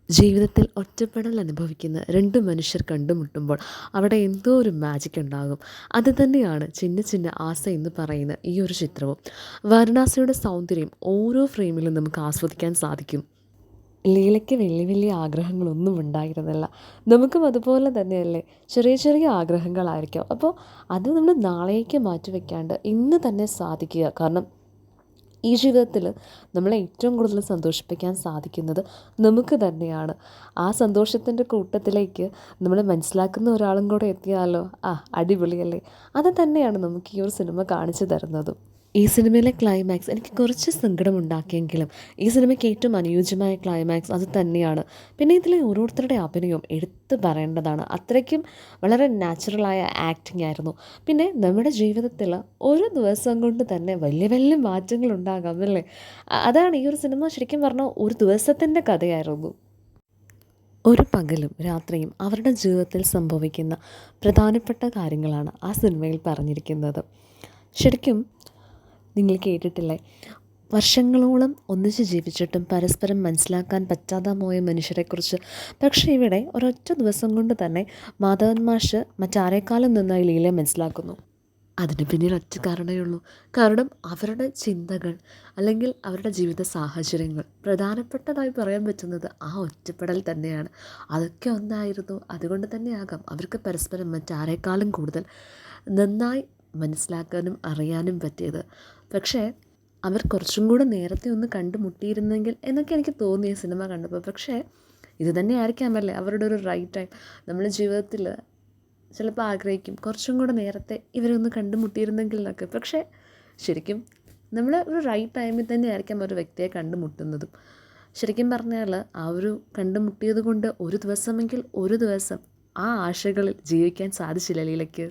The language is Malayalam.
ജീവിതത്തിൽ ഒറ്റപ്പെടൽ അനുഭവിക്കുന്ന രണ്ട് മനുഷ്യർ കണ്ടുമുട്ടുമ്പോൾ അവിടെ എന്തോ ഒരു മാജിക് ഉണ്ടാകും. അത് തന്നെയാണ് ചിന്ന ചിന്ന ആസ എന്ന് പറയുന്ന ഈ ഒരു ചിത്രവും. വാരണാസിയുടെ സൗന്ദര്യം ഓരോ ഫ്രെയിമിലും നമുക്ക് ആസ്വദിക്കാൻ സാധിക്കും. ലീലയ്ക്ക് വലിയ വലിയ ആഗ്രഹങ്ങളൊന്നും ഉണ്ടായിരുന്നില്ല. നമുക്കും അതുപോലെ തന്നെയല്ലേ, ചെറിയ ചെറിയ ആഗ്രഹങ്ങളായിരിക്കും. അപ്പോൾ അത് നമ്മൾ നാളേക്ക് മാറ്റി വയ്ക്കാണ്ട് ഇന്ന് തന്നെ സാധിക്കുക. കാരണം ഈ ജീവിതത്തിൽ നമ്മളെ ഏറ്റവും കൂടുതൽ സന്തോഷിപ്പിക്കാൻ സാധിക്കുന്നത് നമുക്ക് തന്നെയാണ്. ആ സന്തോഷത്തിൻ്റെ കൂട്ടത്തിലേക്ക് നമ്മൾ മനസ്സിലാക്കുന്ന ഒരാളും കൂടെ എത്തിയാലോ, അടിപൊളിയല്ലേ. അത് തന്നെയാണ് നമുക്ക് ഈ ഒരു സിനിമ കാണിച്ചു തരുന്നതും. ഈ സിനിമയിലെ ക്ലൈമാക്സ് എനിക്ക് കുറച്ച് സങ്കടമുണ്ടാക്കിയെങ്കിലും ഈ സിനിമയ്ക്ക് ഏറ്റവും അനുയോജ്യമായ ക്ലൈമാക്സ് അത് തന്നെയാണ്. പിന്നെ ഇതിലെ ഓരോരുത്തരുടെ അഭിനയവും എടുത്തു പറയേണ്ടതാണ്. അത്രയ്ക്കും വളരെ നാച്ചുറലായ ആക്ടിംഗ് ആയിരുന്നു. പിന്നെ നമ്മുടെ ജീവിതത്തിൽ ഒരു ദിവസം കൊണ്ട് തന്നെ വലിയ വലിയ മാറ്റങ്ങൾ ഉണ്ടാകാം അല്ലേ. അതാണ് ഈ ഒരു സിനിമ ശരിക്കും പറഞ്ഞാൽ ഒരു ദിവസത്തിൻ്റെ കഥയായിരുന്നു. ഒരു പകലും രാത്രിയും അവരുടെ ജീവിതത്തിൽ സംഭവിക്കുന്ന പ്രധാനപ്പെട്ട കാര്യങ്ങളാണ് ആ സിനിമയിൽ പറഞ്ഞിരിക്കുന്നത്. ശരിക്കും നിങ്ങൾ കേട്ടിട്ടില്ലേ, വർഷങ്ങളോളം ഒന്നിച്ച് ജീവിച്ചിട്ടും പരസ്പരം മനസ്സിലാക്കാൻ പറ്റാതെ പോയ മനുഷ്യരെക്കുറിച്ച്. പക്ഷേ ഇവിടെ ഒരൊറ്റ ദിവസം കൊണ്ട് തന്നെ മാധവൻ മാഷ് മറ്റാരേക്കാളും നന്നായി ലീലയെ മനസ്സിലാക്കുന്നു. അതിന് പിന്നിൽ ഒറ്റ കാരണമേ ഉള്ളൂ. കാരണം അവരുടെ ചിന്തകൾ അല്ലെങ്കിൽ അവരുടെ ജീവിത സാഹചര്യങ്ങൾ പ്രധാനപ്പെട്ടതായി പറയാൻ പറ്റുന്നത് ആ ഒറ്റപ്പെടൽ തന്നെയാണ്. അതൊക്കെ ഒന്നായിരുന്നു. അതുകൊണ്ട് തന്നെയാകാം അവർക്ക് പരസ്പരം മറ്റാരേക്കാളും കൂടുതൽ നന്നായി മനസ്സിലാക്കാനും അറിയാനും പറ്റിയത്. പക്ഷേ അവർ കുറച്ചും കൂടെ നേരത്തെ ഒന്ന് കണ്ടുമുട്ടിയിരുന്നെങ്കിൽ എന്നൊക്കെ എനിക്ക് തോന്നി ഈ സിനിമ കണ്ടപ്പോൾ. പക്ഷേ ഇത് തന്നെ ആയിരിക്കാമല്ലേ അവരുടെ ഒരു റൈറ്റ് ടൈം. നമ്മൾ ജീവിതത്തിൽ ചിലപ്പോൾ ആഗ്രഹിക്കും കുറച്ചും കൂടെ നേരത്തെ ഇവരെ ഒന്ന് കണ്ടുമുട്ടിയിരുന്നെങ്കിൽ എന്നൊക്കെ. പക്ഷേ ശരിക്കും നമ്മൾ ഒരു റൈറ്റ് ടൈമിൽ തന്നെ ആയിരിക്കാം ഒരു വ്യക്തിയെ കണ്ടുമുട്ടുന്നതും. ശരിക്കും പറഞ്ഞാൽ ആ ഒരു കണ്ടുമുട്ടിയത് കൊണ്ട് ഒരു ദിവസമെങ്കിൽ ഒരു ദിവസം ആ ആശകളിൽ ജീവിക്കാൻ സാധിച്ചില്ല ലീലയ്ക്ക്.